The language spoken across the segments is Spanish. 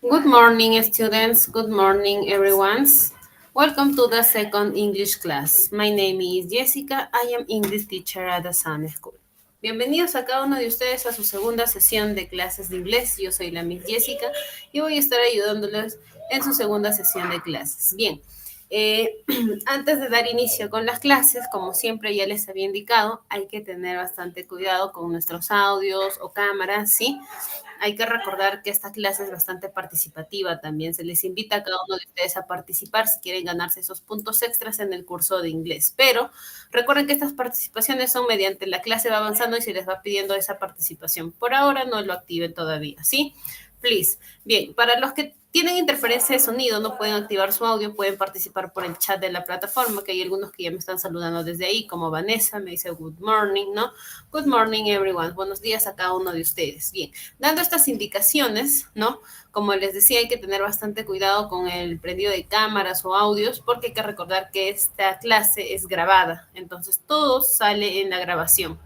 Good morning, students. Good morning, everyone. Welcome to the second English class. My name is Jessica. I am English teacher at the Sun School. Bienvenidos a cada uno de ustedes a su segunda sesión de clases de inglés. Yo soy la Miss Jessica y voy a estar ayudándoles en su segunda sesión de clases. Bien, antes de dar inicio con las clases, como siempre ya les había indicado, hay que tener bastante cuidado con nuestros audios o cámaras, ¿sí? Hay que recordar que esta clase es bastante participativa también. Se les invita a cada uno de ustedes a participar si quieren ganarse esos puntos extras en el curso de inglés. Pero recuerden que estas participaciones son mediante la clase va avanzando y se les va pidiendo esa participación. Por ahora no lo activen todavía, ¿sí? Please. Bien, para los que tienen interferencia de sonido, no pueden activar su audio, pueden participar por el chat de la plataforma, que hay algunos que ya me están saludando desde ahí, como Vanessa, me dice good morning, ¿no? Good morning, everyone. Buenos días a cada uno de ustedes. Bien, dando estas indicaciones, ¿no? Como les decía, hay que tener bastante cuidado con el prendido de cámaras o audios, porque hay que recordar que esta clase es grabada, entonces todo sale en la grabación.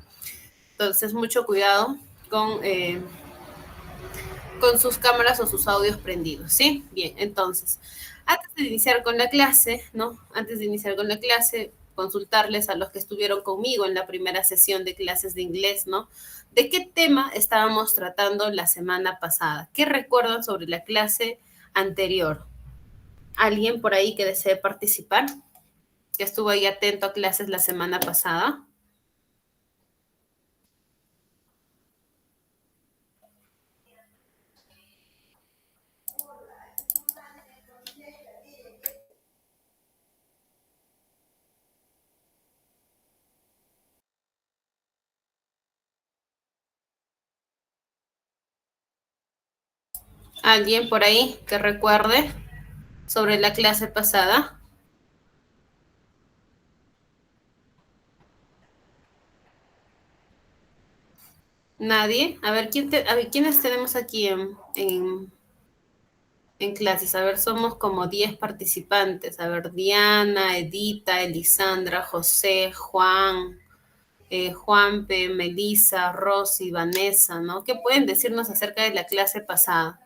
Entonces, mucho cuidado con sus cámaras o sus audios prendidos, ¿sí? Bien, entonces, antes de iniciar con la clase, ¿no? Antes de iniciar con la clase, consultarles a los que estuvieron conmigo en la primera sesión de clases de inglés, ¿no? ¿De qué tema estábamos tratando la semana pasada? ¿Qué recuerdan sobre la clase anterior? ¿Alguien por ahí que desee participar? ¿Que estuvo ahí atento a clases la semana pasada? ¿Alguien por ahí que recuerde sobre la clase pasada? Nadie. A ver, a ver, ¿quiénes tenemos aquí en clases? A ver, somos como 10 participantes. A ver, Diana, Edita, Elisandra, José, Juan, Juanpe, Melissa, Rosy, Vanessa, ¿no? ¿Qué pueden decirnos acerca de la clase pasada?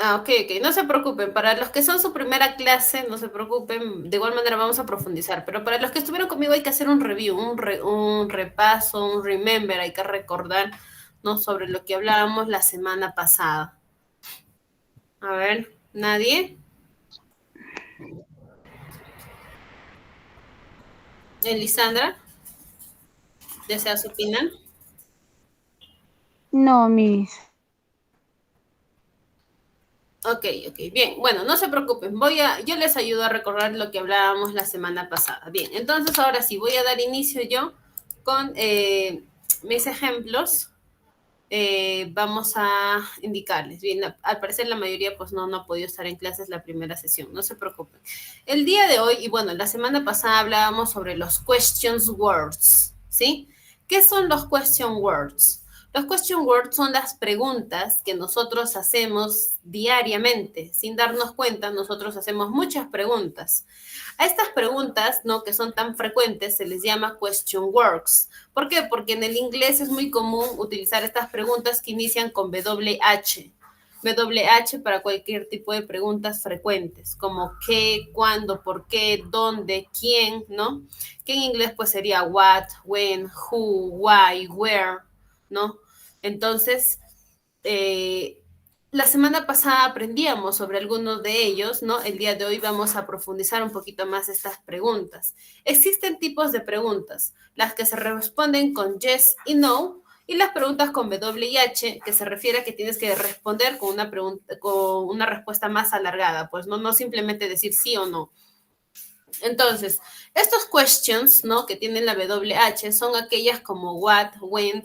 Ah, ok, ok, no se preocupen. Para los que son su primera clase, no se preocupen. De igual manera vamos a profundizar. Pero para los que estuvieron conmigo hay que hacer un review, un repaso, un remember. Hay que recordar, ¿no? Sobre lo que hablábamos la semana pasada. A ver, ¿nadie? ¿Elisandra? ¿Deseas opinar? No, Miss. Ok, ok, bien. Bueno, no se preocupen. Yo les ayudo a recordar lo que hablábamos la semana pasada. Bien, entonces ahora sí, voy a dar inicio yo con mis ejemplos. Vamos a indicarles. Bien, al parecer la mayoría pues no ha podido estar en clases la primera sesión, no se preocupen. El día de hoy, y bueno, la semana pasada hablábamos sobre los questions words, ¿sí? ¿Qué son los question words? Los question words son las preguntas que nosotros hacemos diariamente. Sin darnos cuenta, nosotros hacemos muchas preguntas. A estas preguntas, ¿no? Que son tan frecuentes, se les llama question words. ¿Por qué? Porque en el inglés es muy común utilizar estas preguntas que inician con WH. WH para cualquier tipo de preguntas frecuentes, como qué, cuándo, por qué, dónde, quién, ¿no? Que en inglés pues sería what, when, who, why, where, ¿no? Entonces, la semana pasada aprendíamos sobre algunos de ellos, ¿no? El día de hoy vamos a profundizar un poquito más estas preguntas. Existen tipos de preguntas, las que se responden con yes y no, y las preguntas con W y H, que se refiere a que tienes que responder con una pregunta, con una respuesta más alargada, pues no simplemente decir sí o no. Entonces, estos questions, ¿no? Que tienen la WH son aquellas como what, when,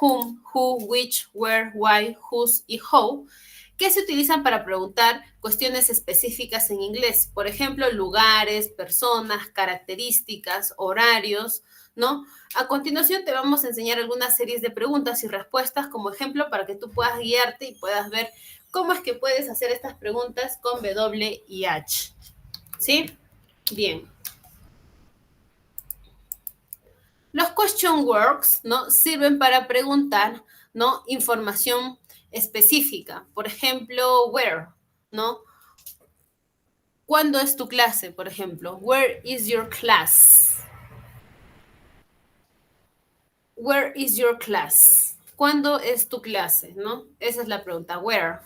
whom, who, which, where, why, whose y how, que se utilizan para preguntar cuestiones específicas en inglés. Por ejemplo, lugares, personas, características, horarios, ¿no? A continuación te vamos a enseñar algunas series de preguntas y respuestas como ejemplo para que tú puedas guiarte y puedas ver cómo es que puedes hacer estas preguntas con W y H. ¿Sí? Bien. Los question words, ¿no? Sirven para preguntar, ¿no? Información específica. Por ejemplo, where, ¿no? ¿Cuándo es tu clase, por ejemplo? Where is your class? Where is your class? ¿Cuándo es tu clase, no? Esa es la pregunta. Where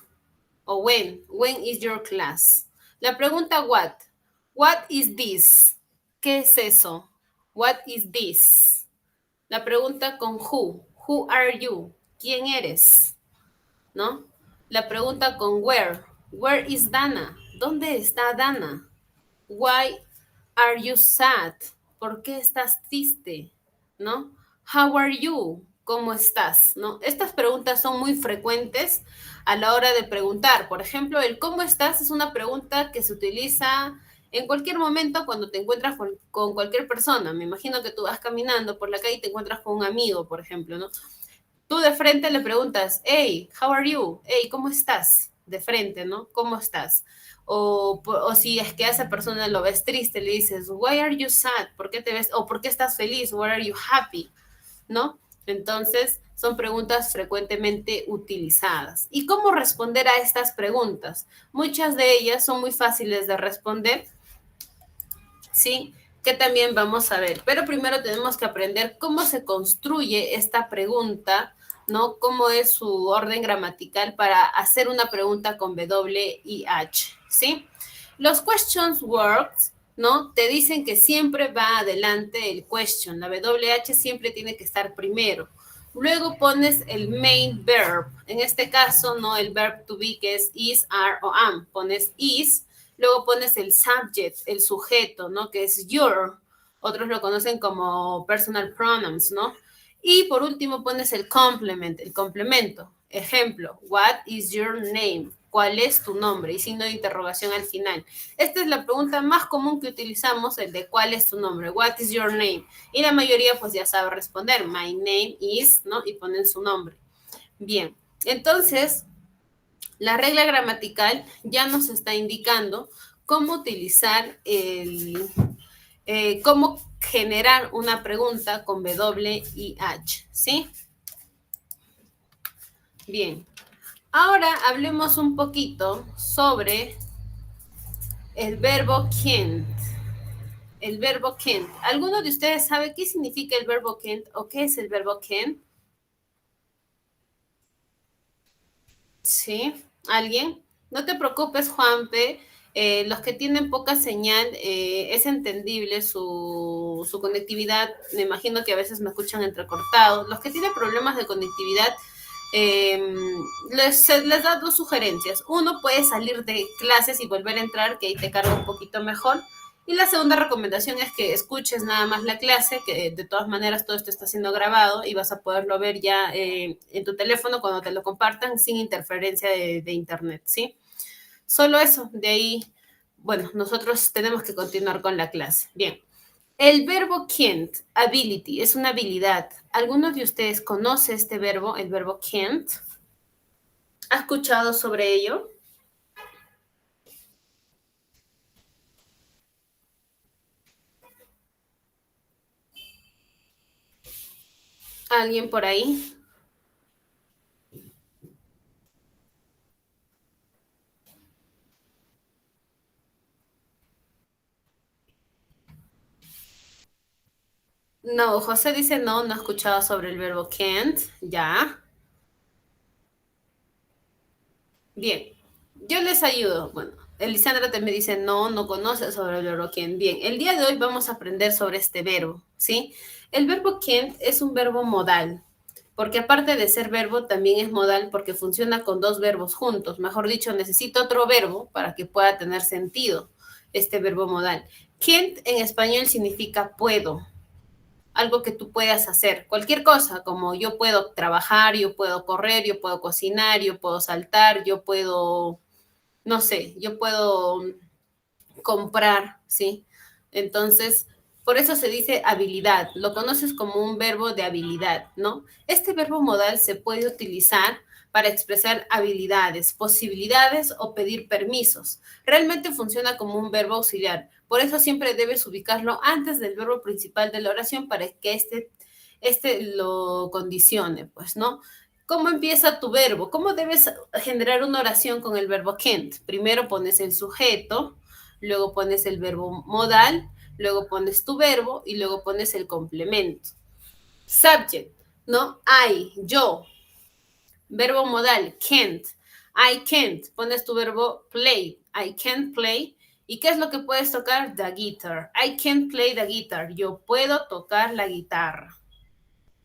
o when. When is your class? La pregunta what. What is this? ¿Qué es eso? What is this? La pregunta con who. Who are you? ¿Quién eres? ¿No? La pregunta con where. Where is Dana? ¿Dónde está Dana? Why are you sad? ¿Por qué estás triste? ¿No? How are you? ¿Cómo estás? ¿No? Estas preguntas son muy frecuentes a la hora de preguntar. Por ejemplo, el ¿cómo estás? Es una pregunta que se utiliza en cualquier momento cuando te encuentras con cualquier persona. Me imagino que tú vas caminando por la calle y te encuentras con un amigo, por ejemplo, ¿no? Tú de frente le preguntas, hey, how are you? Hey, ¿cómo estás? De frente, ¿no? ¿Cómo estás? O si es que a esa persona lo ves triste, le dices, why are you sad? ¿Por qué te ves? O ¿por qué estás feliz? Why are you happy? ¿No? Entonces, son preguntas frecuentemente utilizadas. ¿Y cómo responder a estas preguntas? Muchas de ellas son muy fáciles de responder, ¿sí? Que también vamos a ver. Pero primero tenemos que aprender cómo se construye esta pregunta, ¿no? Cómo es su orden gramatical para hacer una pregunta con W y H, ¿sí? Los questions words, ¿no? Te dicen que siempre va adelante el question. La WH siempre tiene que estar primero. Luego pones el main verb. En este caso, ¿no? El verb to be, que es is, are o am. Pones is. Luego pones el subject, el sujeto, ¿no? Que es your. Otros lo conocen como personal pronouns, ¿no? Y por último pones el complement, el complemento. Ejemplo, what is your name? ¿Cuál es tu nombre? Y signo de interrogación al final. Esta es la pregunta más común que utilizamos, el de ¿cuál es tu nombre? What is your name? Y la mayoría pues ya sabe responder, my name is, ¿no? Y ponen su nombre. Bien, entonces la regla gramatical ya nos está indicando cómo utilizar cómo generar una pregunta con W y H, ¿sí? Bien, ahora hablemos un poquito sobre el verbo can't. El verbo can't. ¿Alguno de ustedes sabe qué significa el verbo can't o qué es el verbo can't? ¿Sí? ¿Alguien? No te preocupes, Juanpe. Los que tienen poca señal, es entendible su conectividad. Me imagino que a veces me escuchan entrecortados. Los que tienen problemas de conectividad, les da dos sugerencias. Uno, puede salir de clases y volver a entrar, que ahí te carga un poquito mejor. Y la segunda recomendación es que escuches nada más la clase, que de todas maneras todo esto está siendo grabado y vas a poderlo ver ya en tu teléfono cuando te lo compartan sin interferencia de internet, ¿sí? Solo eso, de ahí, bueno, nosotros tenemos que continuar con la clase. Bien, el verbo can't, ability, es una habilidad. ¿Alguno de ustedes conoce este verbo, el verbo can't? ¿Ha escuchado sobre ello? ¿Alguien por ahí? No, José dice no, no ha escuchado sobre el verbo can't, ya. Bien, yo les ayudo. Bueno, Elisandra también dice no, no conoce sobre el verbo can't. Bien, el día de hoy vamos a aprender sobre este verbo, ¿sí? El verbo can't es un verbo modal, porque aparte de ser verbo, también es modal porque funciona con dos verbos juntos. Mejor dicho, necesita otro verbo para que pueda tener sentido este verbo modal. Can't en español significa puedo, algo que tú puedas hacer, cualquier cosa, como yo puedo trabajar, yo puedo correr, yo puedo cocinar, yo puedo saltar, yo puedo, no sé, yo puedo comprar, ¿sí? Entonces, por eso se dice habilidad, lo conoces como un verbo de habilidad, ¿no? Este verbo modal se puede utilizar para expresar habilidades, posibilidades o pedir permisos. Realmente funciona como un verbo auxiliar. Por eso siempre debes ubicarlo antes del verbo principal de la oración para que este lo condicione, pues, ¿no? ¿Cómo empieza tu verbo? ¿Cómo debes generar una oración con el verbo can't? Primero pones el sujeto, luego pones el verbo modal, luego pones tu verbo y luego pones el complemento. Subject, ¿no? I, yo. Verbo modal, can't. I can't. Pones tu verbo play. I can't play. ¿Y qué es lo que puedes tocar? The guitar. I can't play the guitar. Yo puedo tocar la guitarra.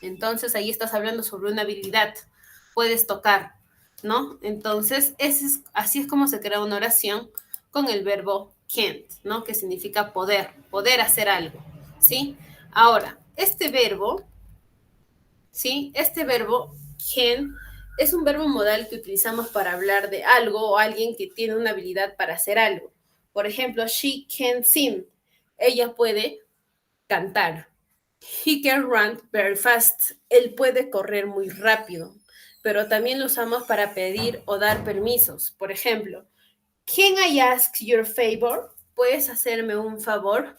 Entonces ahí estás hablando sobre una habilidad. Puedes tocar, ¿no? Entonces así es como se crea una oración con el verbo can't, ¿no? Que significa poder hacer algo, ¿sí? Ahora, este verbo, ¿sí? Este verbo can es un verbo modal que utilizamos para hablar de algo o alguien que tiene una habilidad para hacer algo. Por ejemplo, she can sing. Ella puede cantar. He can run very fast. Él puede correr muy rápido. Pero también lo usamos para pedir o dar permisos. Por ejemplo, can I ask your favor? ¿Puedes hacerme un favor?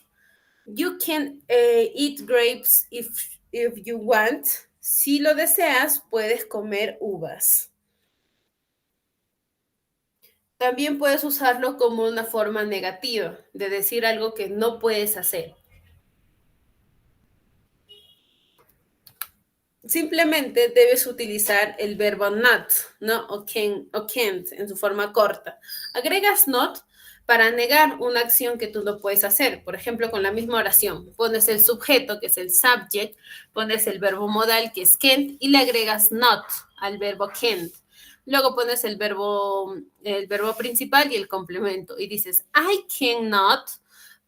You can eat grapes if you want. Si lo deseas, puedes comer uvas. También puedes usarlo como una forma negativa de decir algo que no puedes hacer. Simplemente debes utilizar el verbo not, ¿no? O can't en su forma corta. Agregas not para negar una acción que tú no puedes hacer. Por ejemplo, con la misma oración, pones el sujeto, que es el subject, pones el verbo modal, que es can't, y le agregas not al verbo can't. Luego pones el verbo principal y el complemento y dices, I cannot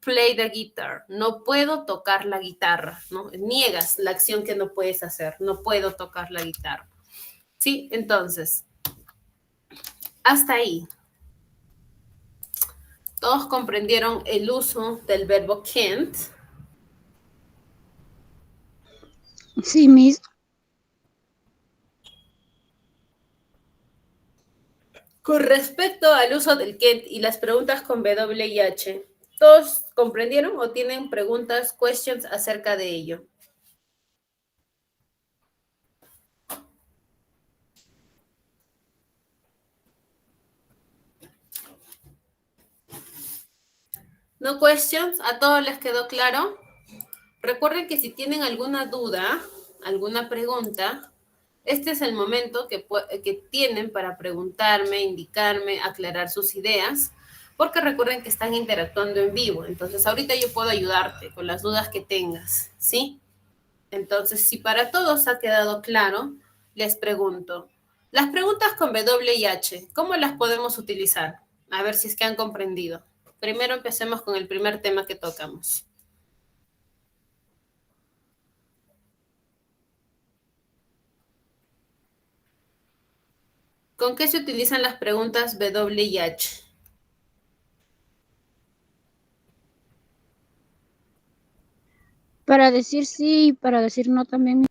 play the guitar. No puedo tocar la guitarra, ¿no? Niegas la acción que no puedes hacer. No puedo tocar la guitarra. ¿Sí? Entonces, hasta ahí. ¿Todos comprendieron el uso del verbo can't? Sí, Miss. Con respecto al uso del can't y las preguntas con W y H, ¿todos comprendieron o tienen preguntas, questions acerca de ello? ¿No questions? ¿A todos les quedó claro? Recuerden que si tienen alguna duda, alguna pregunta, este es el momento que tienen para preguntarme, indicarme, aclarar sus ideas, porque recuerden que están interactuando en vivo. Entonces, ahorita yo puedo ayudarte con las dudas que tengas, ¿sí? Entonces, si para todos ha quedado claro, les pregunto, las preguntas con W y H, ¿cómo las podemos utilizar? A ver si es que han comprendido. Primero empecemos con el primer tema que tocamos. ¿Con qué se utilizan las preguntas W y H? Para decir sí y para decir no también.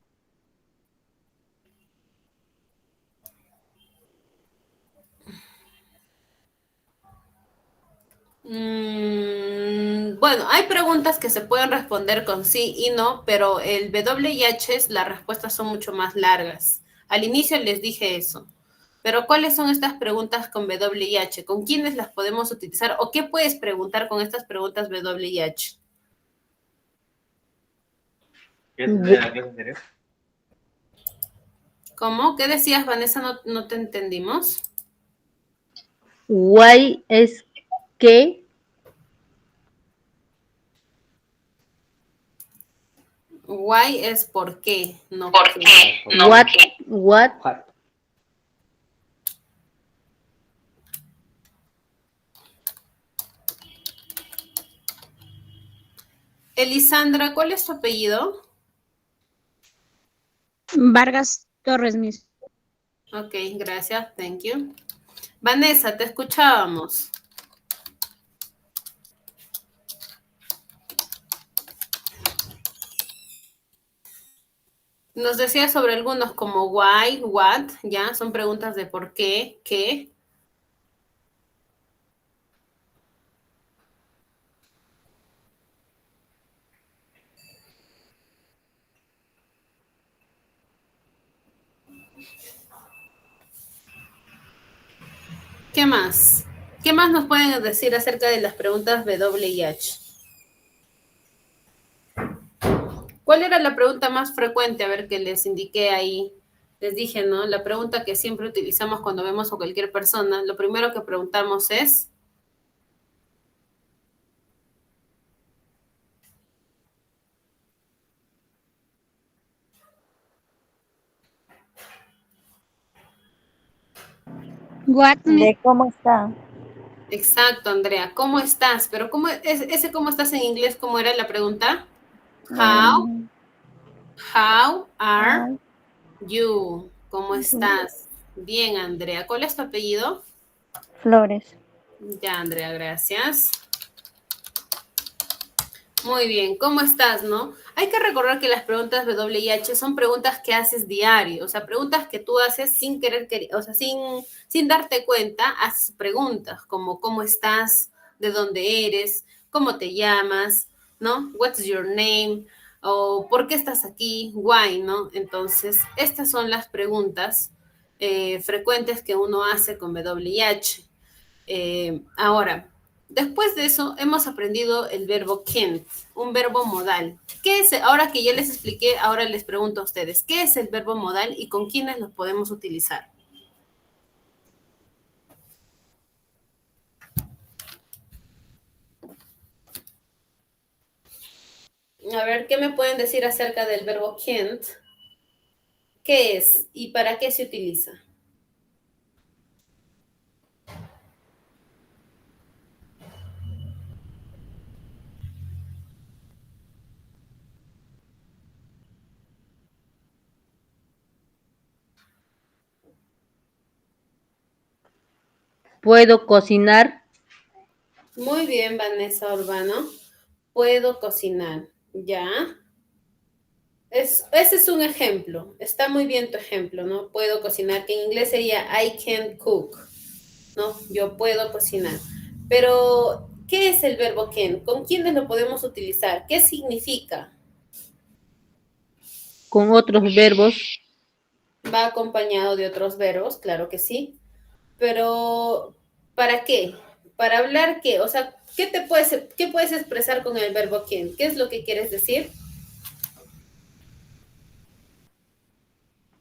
Bueno, hay preguntas que se pueden responder con sí y no, pero el W y H, las respuestas son mucho más largas. Al inicio les dije eso. Pero ¿cuáles son estas preguntas con W y H? ¿Con quiénes las podemos utilizar? ¿O qué puedes preguntar con estas preguntas W y H? ¿Qué de la clase anterior? ¿Cómo? ¿Qué decías, Vanessa? No te entendimos. Why es que. Why es por qué, no ¿Por qué. qué? No. What. Elisandra, ¿cuál es tu apellido? Vargas Torres, Miss. Ok, gracias, thank you. Vanessa, te escuchábamos. Nos decía sobre algunos como why, what, ya, son preguntas de por qué, qué. ¿Qué más? ¿Qué más nos pueden decir acerca de las preguntas W y H? ¿Cuál era la pregunta más frecuente? A ver, que les indiqué ahí. Les dije, ¿no? La pregunta que siempre utilizamos cuando vemos a cualquier persona, lo primero que preguntamos es, What, Miss? ¿De cómo está? exacto, Andrea, ¿cómo estás? Pero ¿cómo ese cómo estás en inglés? ¿Cómo era la pregunta? How, Mm, how are ah, you? ¿Cómo estás? Bien, Andrea. ¿Cuál es tu apellido? Flores. Ya, Andrea, gracias. Muy bien, ¿cómo estás, no? Hay que recordar que las preguntas W y H son preguntas que haces diario, o sea, preguntas que tú haces sin querer, o sea, sin darte cuenta, haces preguntas como ¿cómo estás? ¿De dónde eres? ¿Cómo te llamas? ¿No? What's your name? O ¿por qué estás aquí? Why, ¿no? Entonces, estas son las preguntas frecuentes que uno hace con W y H. Ahora, después de eso, hemos aprendido el verbo can't, un verbo modal. ¿Qué es? Ahora que ya les expliqué, ahora les pregunto a ustedes, ¿qué es el verbo modal y con quiénes lo podemos utilizar? A ver, ¿qué me pueden decir acerca del verbo can't? ¿Qué es y para qué se utiliza? ¿Puedo cocinar? Muy bien, Vanessa Urbano. Puedo cocinar. ¿Ya? Ese es un ejemplo. Está muy bien tu ejemplo, ¿no? Puedo cocinar, que en inglés sería I can cook, ¿no? Yo puedo cocinar. Pero, ¿qué es el verbo can? ¿Con quiénes lo podemos utilizar? ¿Qué significa? Con otros verbos. Va acompañado de otros verbos, claro que sí. Pero, ¿para qué? ¿Para hablar qué? O sea, qué puedes expresar con el verbo can? ¿Qué es lo que quieres decir?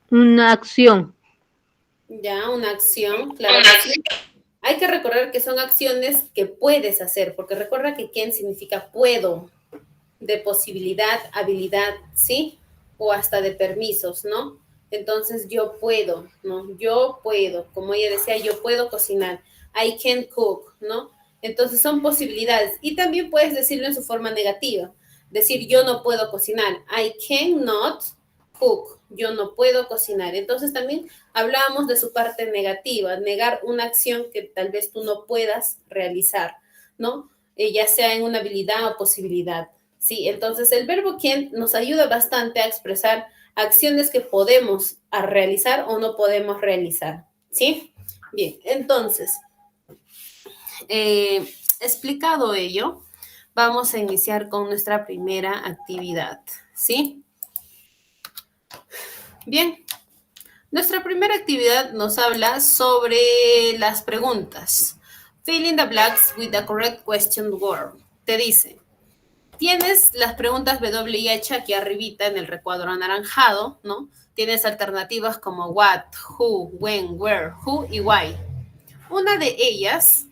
Una acción. Ya, una acción, claro que sí. Hay que recordar que son acciones que puedes hacer, porque recuerda que can significa puedo, de posibilidad, habilidad, ¿sí? O hasta de permisos, ¿no? Entonces yo puedo, ¿no? Yo puedo, como ella decía, yo puedo cocinar. I can cook, ¿no? Entonces son posibilidades. Y también puedes decirlo en su forma negativa. Decir yo no puedo cocinar. I cannot cook. Yo no puedo cocinar. Entonces también hablábamos de su parte negativa, negar una acción que tal vez tú no puedas realizar, ¿no? Ya sea en una habilidad o posibilidad. Sí, entonces el verbo can nos ayuda bastante a expresar acciones que podemos realizar o no podemos realizar. ¿Sí? Bien, entonces, explicado ello, vamos a iniciar con nuestra primera actividad. ¿Sí? Bien, nuestra primera actividad nos habla sobre las preguntas. Fill in the blanks with the correct question word. Te dice, tienes las preguntas W y H aquí arribita en el recuadro anaranjado, ¿no? Tienes alternativas como what, who, when, where, who y why. Una de ellas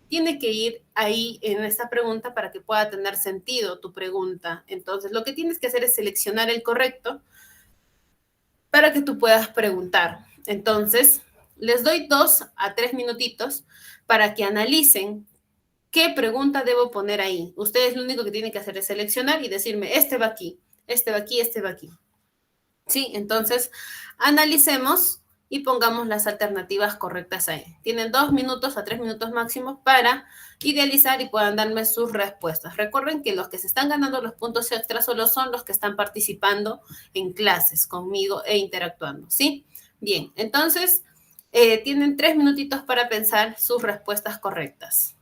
tiene que ir ahí en esta pregunta para que pueda tener sentido tu pregunta. Entonces, lo que tienes que hacer es seleccionar el correcto para que tú puedas preguntar. Entonces, les doy 2 a 3 minutitos para que analicen qué pregunta debo poner ahí. Ustedes lo único que tienen que hacer es seleccionar y decirme, este va aquí, este va aquí, este va aquí. Sí, entonces analicemos y pongamos las alternativas correctas ahí. Tienen 2 minutos a 3 minutos máximo para idealizar y puedan darme sus respuestas. Recuerden que los que se están ganando los puntos extras solo son los que están participando en clases conmigo e interactuando, ¿sí? Bien, entonces tienen 3 minutitos para pensar sus respuestas correctas.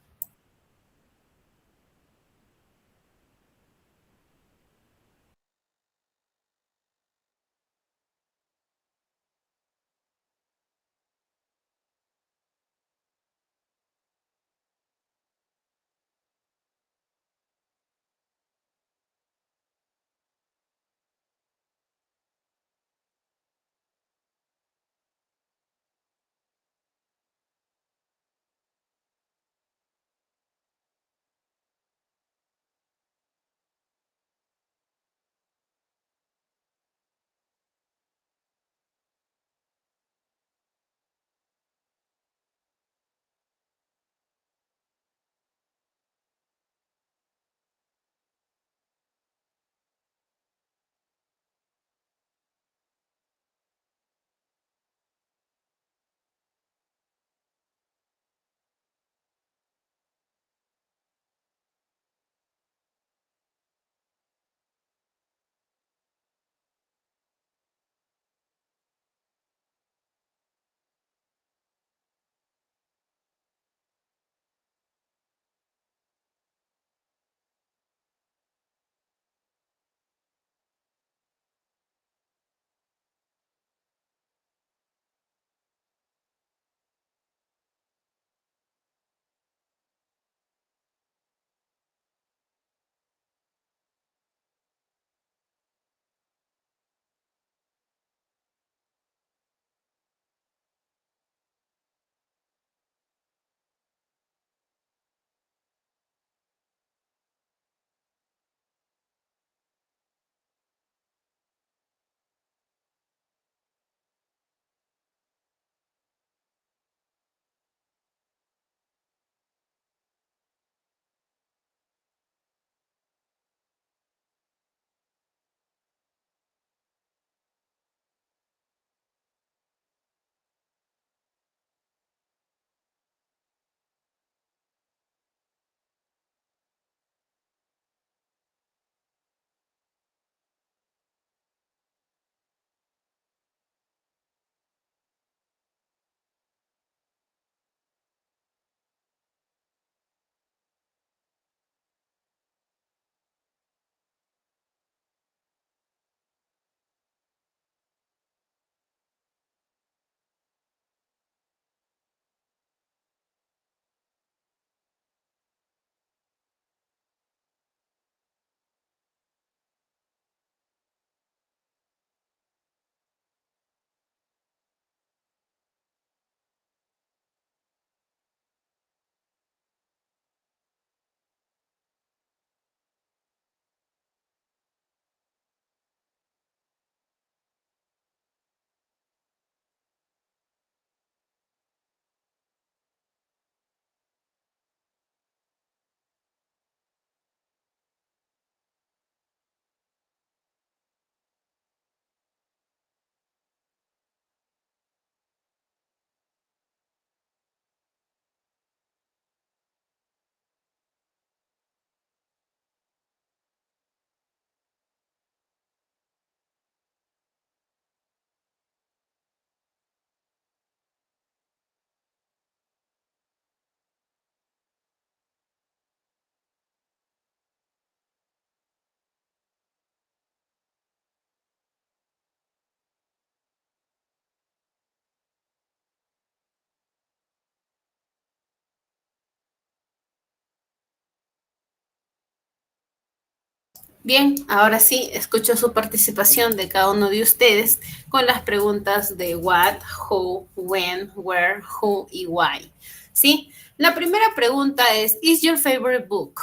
Bien, ahora sí, escucho su participación de cada uno de ustedes con las preguntas de what, who, when, where, who y why. ¿Sí? La primera pregunta es, ¿is your favorite book?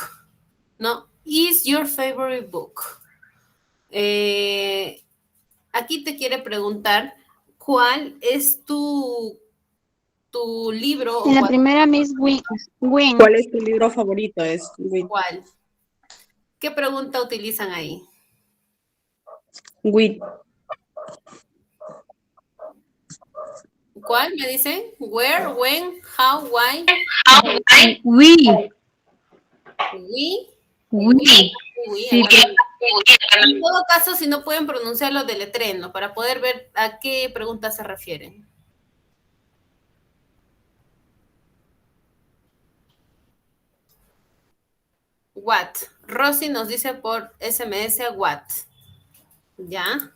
¿No? ¿Is your favorite book? Aquí te quiere preguntar cuál es tu libro o En la cuál. primera, Miss Win. ¿Cuál es tu libro favorito? Es Wit. ¿Cuál? ¿Qué pregunta utilizan ahí? Wit. ¿Cuál me dicen? Where, when, how, why, We. we, We. Sí, acá. En todo caso, si no pueden pronunciarlo, deletréenlo para poder ver a qué pregunta se refieren. What. Rosy nos dice por SMS what. ¿Ya?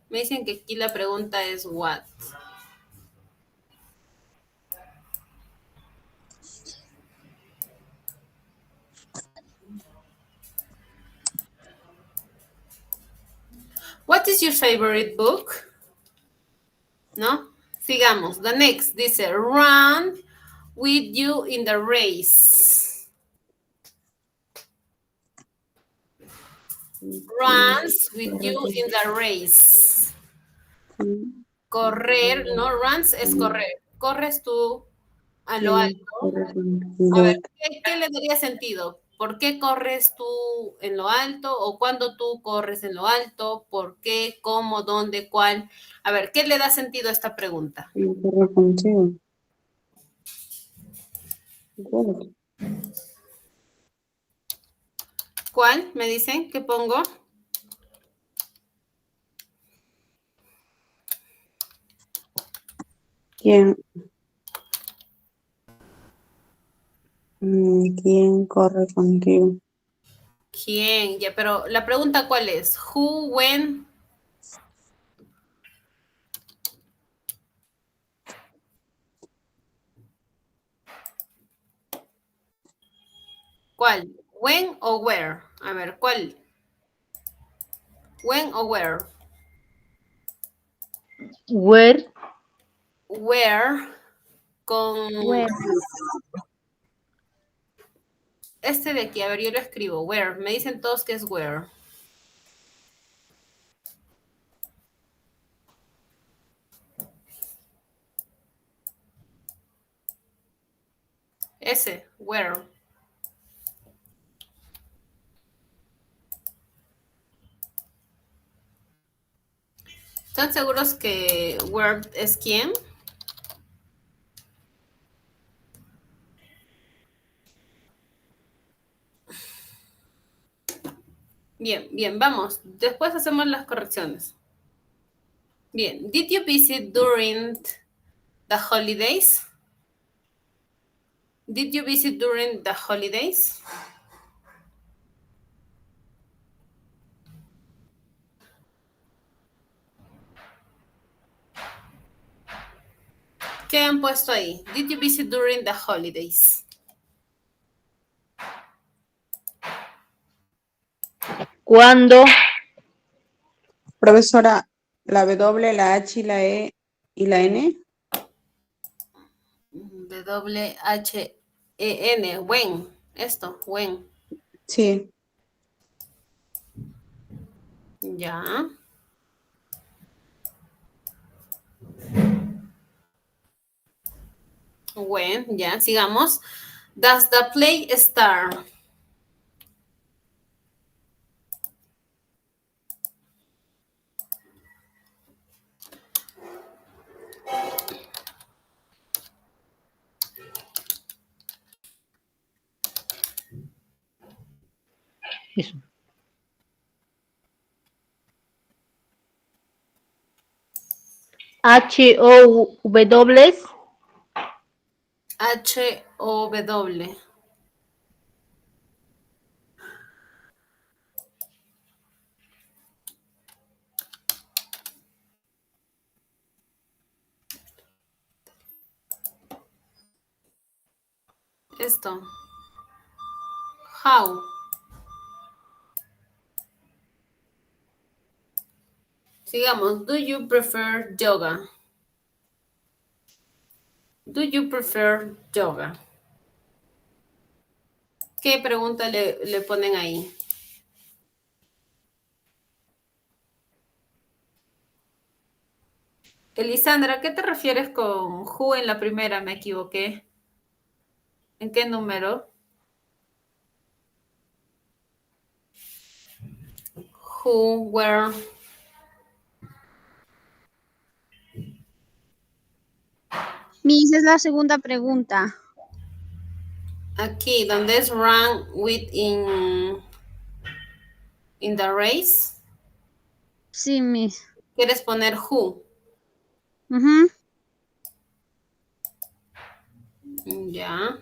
Me dicen que aquí la pregunta es what. What is your favorite book? ¿No? Sigamos. The next dice run with you in the race. Runs with you in the race. Correr, ¿no? Runs es correr. Corres tú a lo alto. A ver, ¿qué le daría sentido? ¿Por qué corres tú en lo alto? ¿O cuándo tú corres en lo alto? ¿Por qué? ¿Cómo? ¿Dónde? ¿Cuál? A ver, ¿qué le da sentido a esta pregunta? Corre contigo. ¿Cuál? ¿Me dicen? ¿Qué pongo? ¿Quién? ¿Quién corre contigo? ¿Quién? Ya, pero la pregunta ¿cuál es? Who, when. ¿Cuál? When o where. A ver, ¿cuál? When o where. where. Where con este de aquí. A ver, yo lo escribo. Where. Me dicen todos que es where. Ese, where. ¿Están seguros que where es quién? Bien, bien, vamos. Después hacemos las correcciones. Bien. Did you visit during the holidays? Did you visit during the holidays? ¿Qué han puesto ahí? Did you visit during the holidays? ¿Cuándo? Profesora, la W, la H y la E y la N. W-H-E-N. When. Esto, when. Sí. Ya. When, ya, sigamos. Does the play start? Eso. H-O-W. H-O-W. Esto. How. Sigamos. Do you prefer yoga? Do you prefer yoga? ¿Qué pregunta le ponen ahí? Elisandra, ¿a qué te refieres con who en la primera? Me equivoqué. ¿En qué número? Who, where. Miss, es la segunda pregunta. Aquí, donde es run with in the race, Sí, Miss. ¿quieres poner who? Ujú. Ya.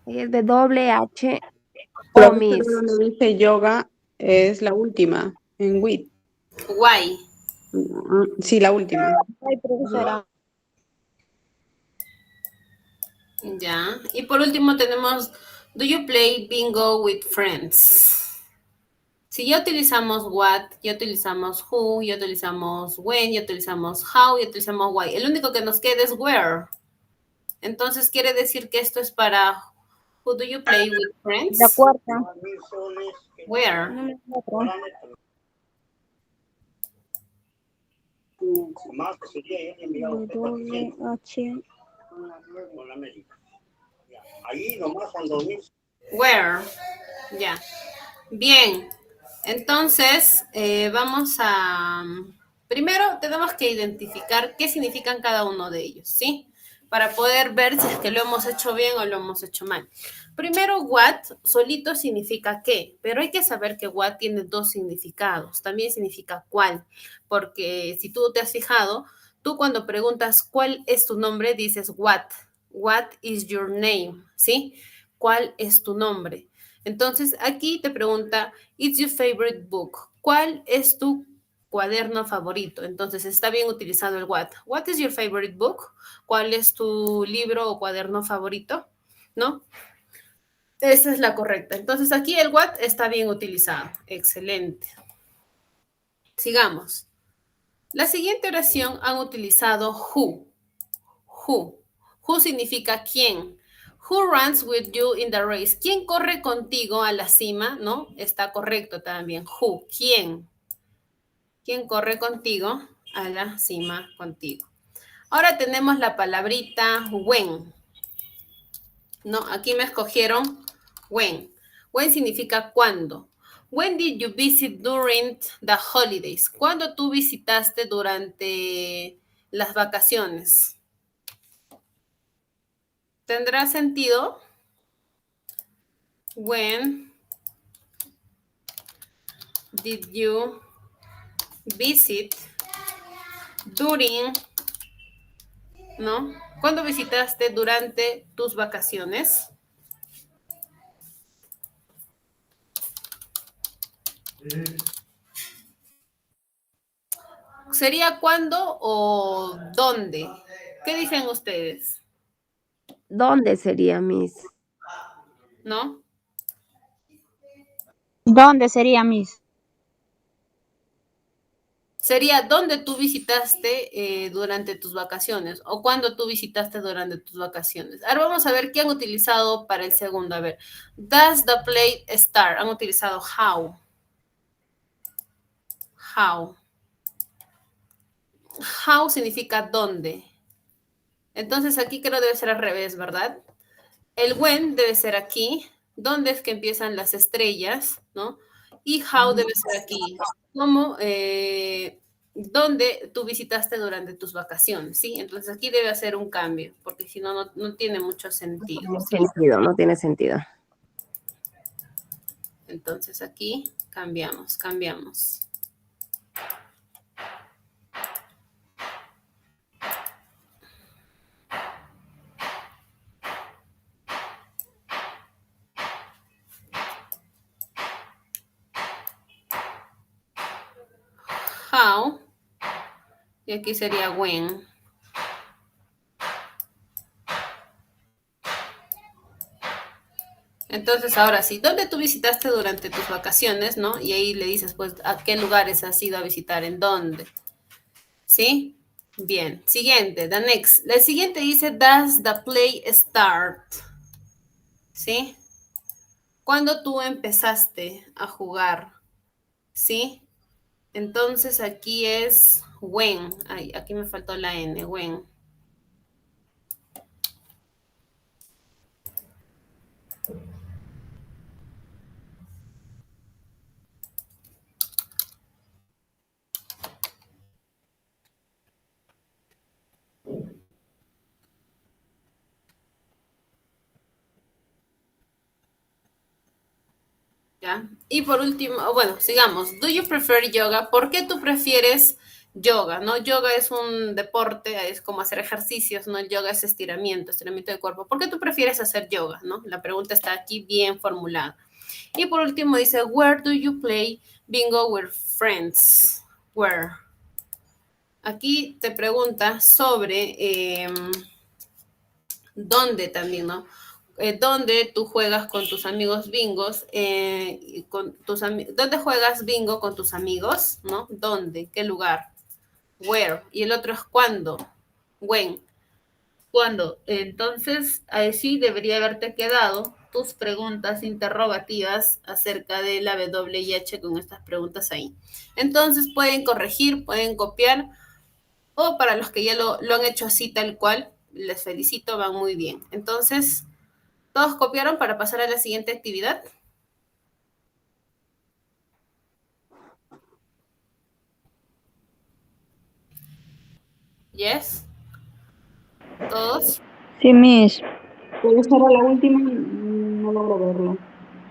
Es de doble H o Profesora, Miss. donde dice yoga es la última, en WIT. Why. Sí, la última. Ay, profesora. Ya. Y por último tenemos, do you play bingo with friends? Si ya utilizamos what, ya utilizamos who, ya utilizamos when, ya utilizamos how, ya utilizamos why. El único que nos queda es where. Entonces quiere decir que esto es para who do you play with friends? La cuarta. Where. Número 4. Doble H. Where. Ya. Bien. Entonces, vamos a... Primero tenemos que identificar qué significan cada uno de ellos, ¿sí? Para poder ver si es que lo hemos hecho bien o lo hemos hecho mal. Primero, what solito significa qué, pero hay que saber que what tiene dos significados. También significa cuál, porque si tú te has fijado, tú cuando preguntas cuál es tu nombre, dices what is your name, ¿sí? ¿Cuál es tu nombre? Entonces, aquí te pregunta, it's your favorite book. ¿Cuál es tu cuaderno favorito? Entonces, está bien utilizado el what. What is your favorite book? ¿Cuál es tu libro o cuaderno favorito? ¿No? Esa es la correcta. Entonces, aquí el what está bien utilizado. Excelente. Sigamos. La siguiente oración han utilizado who. Who. Who significa quién. Who runs with you in the race? ¿Quién corre contigo a la cima? ¿No? Está correcto también. Who. ¿Quién? ¿Quién corre contigo a la cima contigo? Ahora tenemos la palabrita when. ¿No? Aquí me escogieron when. When significa cuándo. When did you visit during the holidays? ¿Cuándo tú visitaste durante las vacaciones? ¿Tendrá sentido? When did you visit during, ¿no? ¿Cuándo visitaste durante tus vacaciones? ¿Sería cuándo o dónde? ¿Qué dicen ustedes? ¿Dónde sería Miss? ¿No? ¿Dónde sería, Miss? Sería dónde tú visitaste durante tus vacaciones o cuándo tú visitaste durante tus vacaciones. Ahora vamos a ver qué han utilizado para el segundo. A ver, does the play start? Han utilizado how. How. How significa dónde. Entonces aquí creo debe ser al revés, ¿verdad? El when debe ser aquí. ¿Dónde es que empiezan las estrellas? ¿No? Y how debe ser aquí. ¿Cómo? ¿Dónde tú visitaste durante tus vacaciones? ¿Sí? Entonces aquí debe hacer un cambio, porque si no, no tiene mucho sentido. No tiene sentido, no tiene sentido. Entonces aquí cambiamos. How. Y aquí sería when. Entonces, ahora sí, ¿dónde tú visitaste durante tus vacaciones, no? Y ahí le dices, pues, ¿a qué lugares has ido a visitar? ¿En dónde? ¿Sí? Bien. Siguiente, the next. La siguiente dice, does the play start? ¿Sí? ¿Cuándo tú empezaste a jugar? ¿Sí? Entonces, aquí es when. Ay, aquí me faltó la N, when. ¿Ya? Y por último, bueno, sigamos. Do you prefer yoga? ¿Por qué tú prefieres yoga? ¿No? Yoga es un deporte, es como hacer ejercicios, ¿no? El yoga es estiramiento de cuerpo. ¿Por qué tú prefieres hacer yoga? ¿No? La pregunta está aquí bien formulada. Y por último dice, where do you play bingo with friends? Where? Aquí te pregunta sobre dónde también, ¿no? ¿Dónde tú juegas con tus amigos bingos? ¿Dónde juegas bingo con tus amigos? ¿No? ¿Dónde? ¿Qué lugar? Where. Y el otro es cuándo. When. ¿Cuándo? Entonces, así debería haberte quedado tus preguntas interrogativas acerca de la W y H con estas preguntas ahí. Entonces, pueden corregir, pueden copiar, o para los que ya lo han hecho así tal cual, les felicito, van muy bien. Entonces, ¿todos copiaron para pasar a la siguiente actividad? Yes. ¿Todos? Sí, Miss. ¿Cuál será la última? No logro verlo.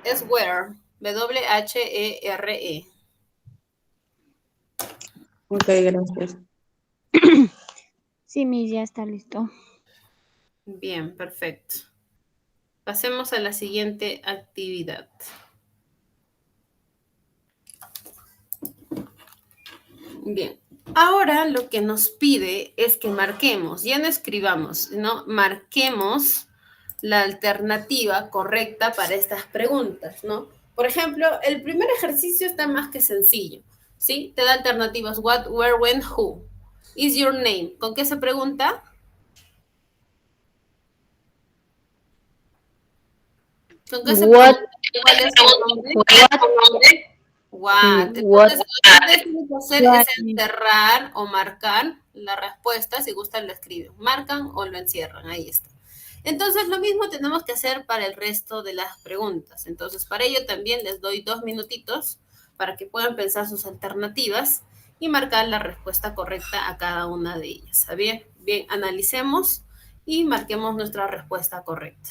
Es where. W-H-E-R-E. Ok, gracias. Sí, Miss, ya está listo. Bien, perfecto. Pasemos a la siguiente actividad. Bien. Ahora lo que nos pide es que marquemos, ya no escribamos, ¿no? Marquemos la alternativa correcta para estas preguntas, ¿no? Por ejemplo, el primer ejercicio está más que sencillo, ¿sí? Te da alternativas, what, where, when, who. Is your name? ¿Con qué se pregunta? ¿Con qué se What? pregunta? ¿Cuál es tu nombre? What? What. What? Entonces, lo que ustedes tienen que hacer What, es Miss. encerrar o marcar la respuesta. Si gustan, lo escriben. Marcan o lo encierran. Ahí está. Entonces, lo mismo tenemos que hacer para el resto de las preguntas. Entonces, para ello también les doy 2 minutitos para que puedan pensar sus alternativas y marcar la respuesta correcta a cada una de ellas. ¿Está bien? Bien, analicemos y marquemos nuestra respuesta correcta.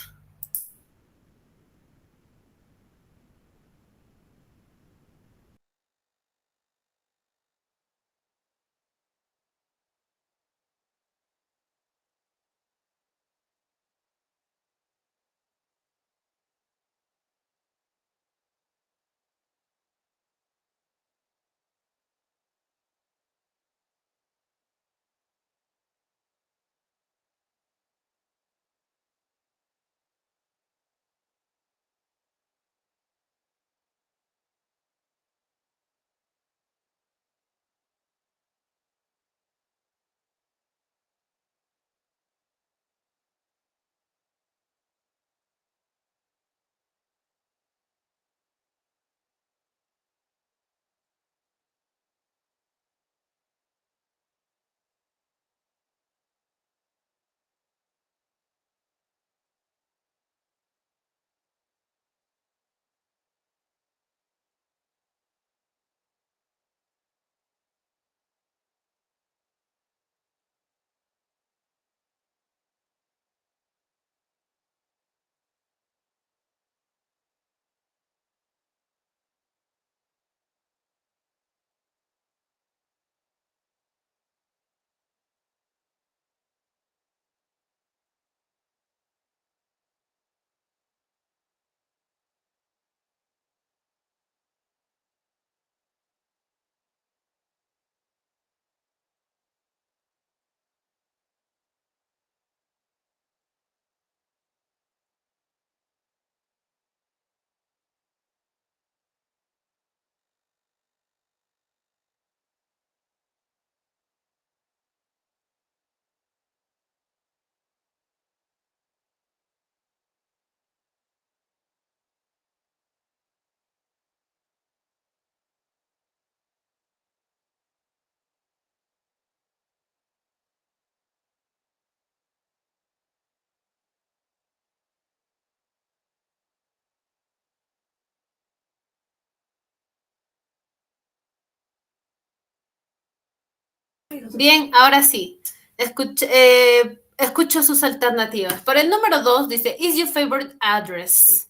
Bien, ahora sí. Escucho sus alternativas. Por el número 2 dice, is your favorite address?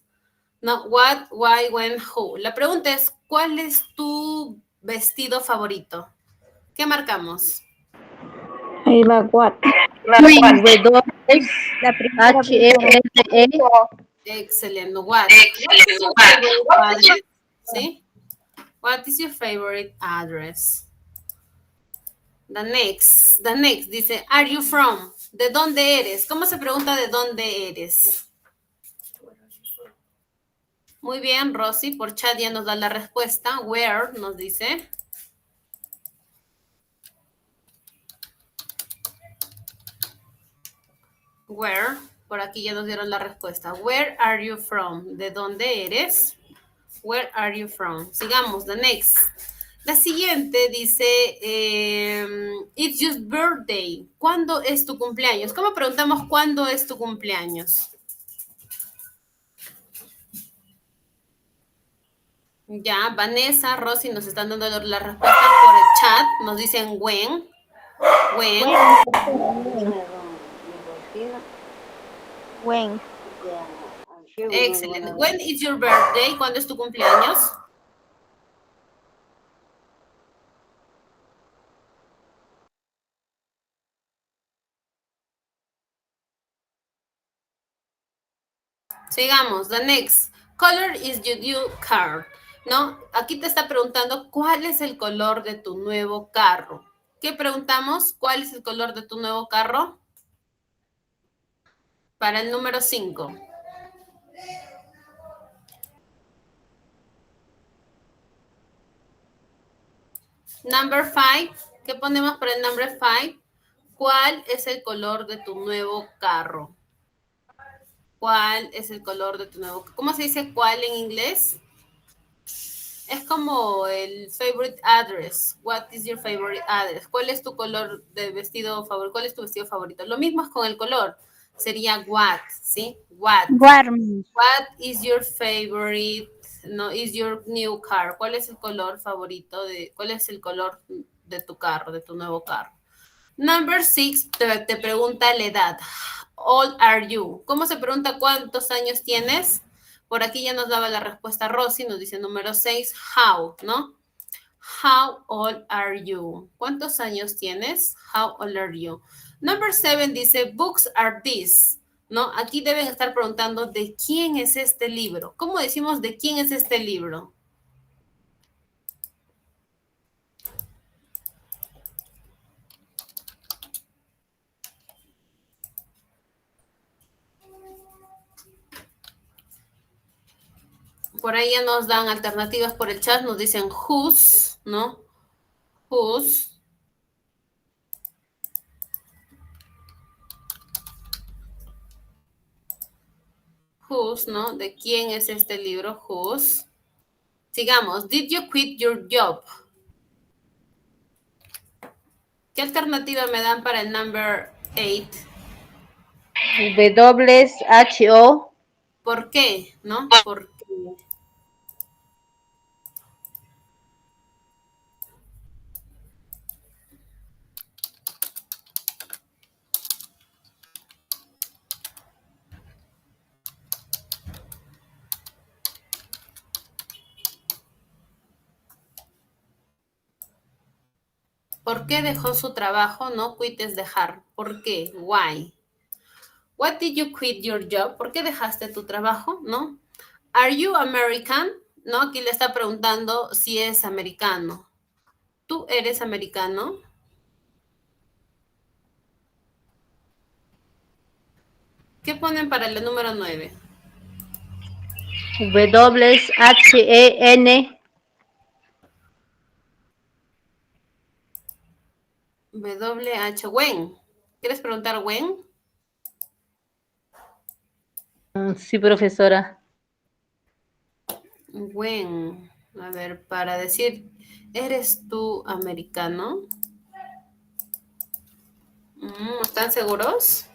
No, what, why, when, who. La pregunta es, ¿cuál es tu vestido favorito? ¿Qué marcamos? Ahí va what. W, La primera, H, E, primera. N, E. Excelente. What is your favorite address? ¿Sí? What is your favorite address? The next dice, are you from? ¿De dónde eres? ¿Cómo se pregunta de dónde eres? Muy bien, Rosy, por chat ya nos da la respuesta. Where nos dice. Where, por aquí ya nos dieron la respuesta. Where are you from? ¿De dónde eres? Where are you from? Sigamos, the next. La siguiente dice, it's your birthday. ¿Cuándo es tu cumpleaños? ¿Cómo preguntamos cuándo es tu cumpleaños? Ya, Vanessa, Rosy nos están dando la respuesta por el chat. Nos dicen when. When. Excelente. When is your birthday? ¿Cuándo es tu cumpleaños? Sigamos, the next. Color is your new car. ¿No? Aquí te está preguntando cuál es el color de tu nuevo carro. ¿Qué preguntamos? ¿Cuál es el color de tu nuevo carro? Para el número 5. Number 5. ¿Qué ponemos para el number 5? ¿Cuál es el color de tu nuevo carro? ¿Cuál es el color de tu nuevo carro? ¿Cómo se dice cuál en inglés? Es como el favorite address. What is your favorite address? ¿Cuál es tu color de vestido favorito? ¿Cuál es tu vestido favorito? Lo mismo es con el color. Sería what, ¿sí? What. Warm. What is your favorite, no, is your new car? ¿Cuál es el color favorito cuál es el color de tu carro, de tu nuevo carro? Number 6 te pregunta la edad. How old are you? ¿Cómo se pregunta cuántos años tienes? Por aquí ya nos daba la respuesta Rosy, nos dice número 6, how, ¿no? How old are you? ¿Cuántos años tienes? How old are you? Number 7 dice, books are these, ¿no? Aquí deben estar preguntando, ¿de quién es este libro? ¿Cómo decimos de quién es este libro? Por ahí ya nos dan alternativas por el chat, nos dicen whose, ¿no? Whose. Whose, ¿no? ¿De quién es este libro? Whose. Sigamos. Did you quit your job? ¿Qué alternativa me dan para el number 8? W, H, O. ¿Por qué? ¿No? ¿Por qué? ¿Por qué dejó su trabajo? No, quit es dejar. ¿Por qué? Why? What did you quit your job? ¿Por qué dejaste tu trabajo? ¿No? Are you American? ¿No? Aquí le está preguntando si es americano. ¿Tú eres americano? ¿Qué ponen para el número 9? W, H, E, N. WH, when. ¿Quieres preguntar when? Sí, profesora. When. A ver, para decir, ¿eres tú americano? ¿Están seguros?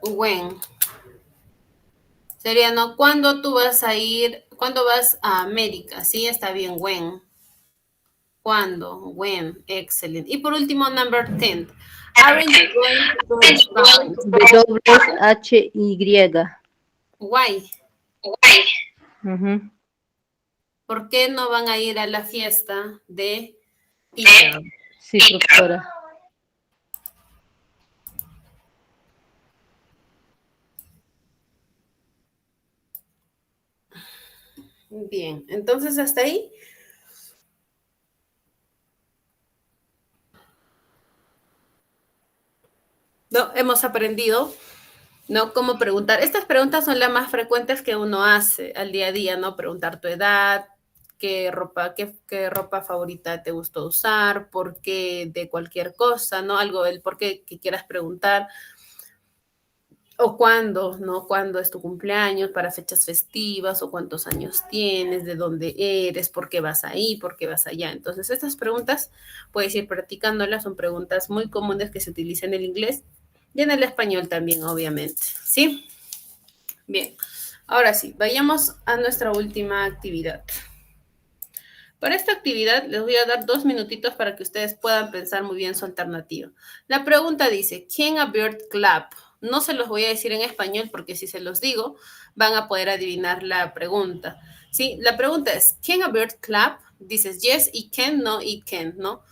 When. Sería, ¿no? ¿Cuándo tú vas a ir? ¿Cuándo vas a América? Sí, está bien, when. ¿Cuándo? When. Excellent. Y por último, number 10. Aren't you going to France? W-H-Y. Why? Ujú. ¿Por qué no van a ir a la fiesta de Peter? Sí, profesora. Bien, entonces hasta ahí. No, hemos aprendido, ¿no? Cómo preguntar. Estas preguntas son las más frecuentes que uno hace al día a día, ¿no? Preguntar tu edad, qué ropa favorita te gustó usar, por qué de cualquier cosa, ¿no? Algo, el por qué que quieras preguntar. O cuándo, ¿no? ¿Cuándo es tu cumpleaños para fechas festivas? O cuántos años tienes, de dónde eres, por qué vas ahí, por qué vas allá. Entonces, estas preguntas puedes ir practicándolas, son preguntas muy comunes que se utilizan en el inglés y en el español también, obviamente. ¿Sí? Bien. Ahora sí, vayamos a nuestra última actividad. Para esta actividad les voy a dar 2 minutitos para que ustedes puedan pensar muy bien su alternativa. La pregunta dice, ¿Can a bird clap? No se los voy a decir en español porque si se los digo van a poder adivinar la pregunta. ¿Sí? La pregunta es, ¿Can a bird clap? Dices yes y can, no y can, ¿no?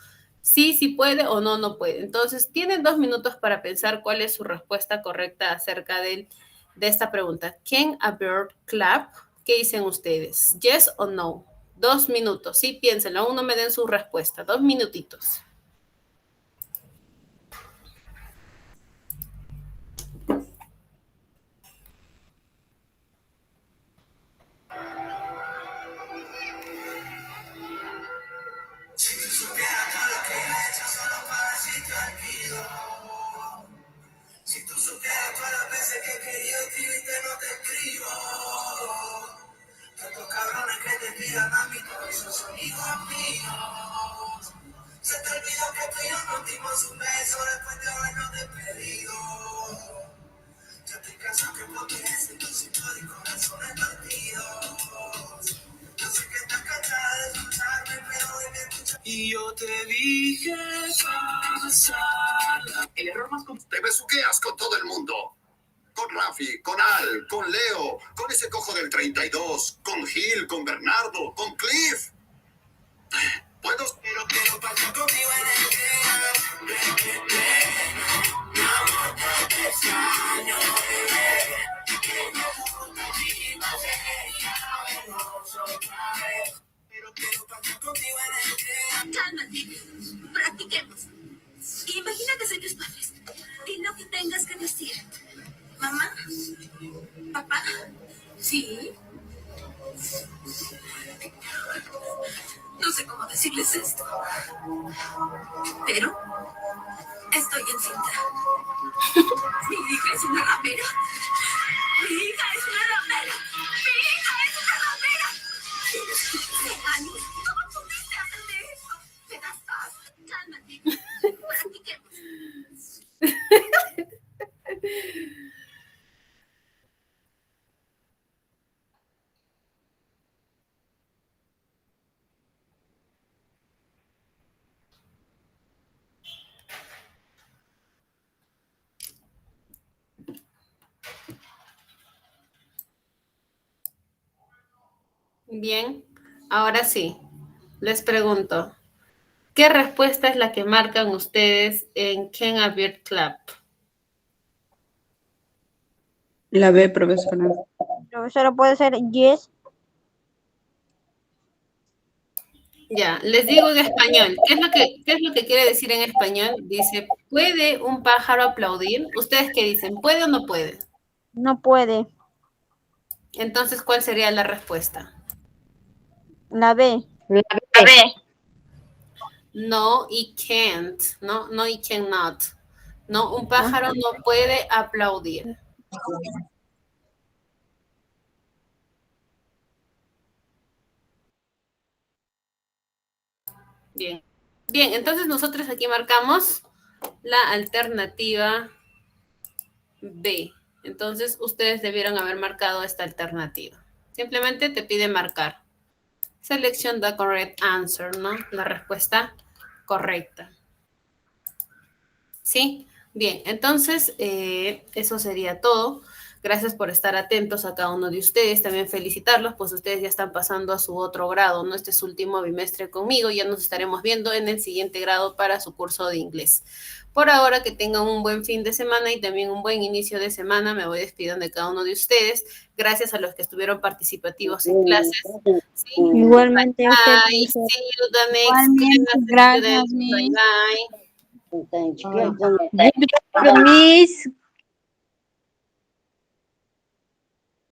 Sí, sí puede o no, no puede. Entonces, tienen 2 minutos para pensar cuál es su respuesta correcta acerca de esta pregunta. ¿Can a bird clap? ¿Qué dicen ustedes? ¿Yes o no? 2 minutos, sí, piénsenlo, aún no me den su respuesta. 2 minutitos. Si tú supieras todas las veces que he querido escribirte no te escribo. Tantos cabrones que te tiran a mí, todos esos amigos míos. Se te olvidó que tú y yo nos dimos un beso después de habernos despedido. Ya estoy cansado que por mi éxito y corazones partidos. Yo sé que estás cansada de escucharme, pero dime escuchar. Y yo te dije pasarla. El error más común. Te besuqueas con todo el mundo. Con Rafi, con Al, con Leo, con ese cojo del 32, con Gil, con Bernardo, con Cliff. Puedo, pero quiero pasar contigo en el día. Mi amor, te extraño, bebé. Que no gusta mi materia, vernos otra vez. Pero quiero pasar contigo en el día. Cálmate, practiquemos. Imagina que soy tus padres y lo que tengas que decir. Mamá, papá, sí. No sé cómo decirles esto, pero estoy encinta. Mi hija es una ramera. Mi hija es una ramera. Mi hija es una ramera. Tienes 15 años. ¿Cómo pudiste hacerme eso? ¿Te das paz? Cálmate. Practiquemos. Bien, ahora sí, les pregunto, ¿qué respuesta es la que marcan ustedes en Can a Bird Clap? La B, profesora. Profesora, puede ser yes. Ya, les digo en español. ¿Qué es lo que quiere decir en español? Dice, ¿puede un pájaro aplaudir? ¿Ustedes qué dicen? ¿Puede o no puede? No puede. Entonces, ¿cuál sería la respuesta? La B. La B. No, y can't, ¿no? No, y cannot. No, un pájaro no puede aplaudir. Bien. Bien, entonces nosotros aquí marcamos la alternativa B. Entonces, ustedes debieron haber marcado esta alternativa. Simplemente te pide marcar. Selection the correct answer, ¿no? La respuesta correcta. ¿Sí? Bien, entonces, eso sería todo. Gracias por estar atentos a cada uno de ustedes. También felicitarlos, pues ustedes ya están pasando a su otro grado, ¿no? Este es su último bimestre conmigo. Ya nos estaremos viendo en el siguiente grado para su curso de inglés. Por ahora, que tengan un buen fin de semana y también un buen inicio de semana. Me voy despidiendo de cada uno de ustedes. Gracias a los que estuvieron participativos en clases. ¿Sí? Igualmente a usted, Bye. profesor. See you the next Igualmente, class, gracias, students. Bye, Miss. bye. Miss,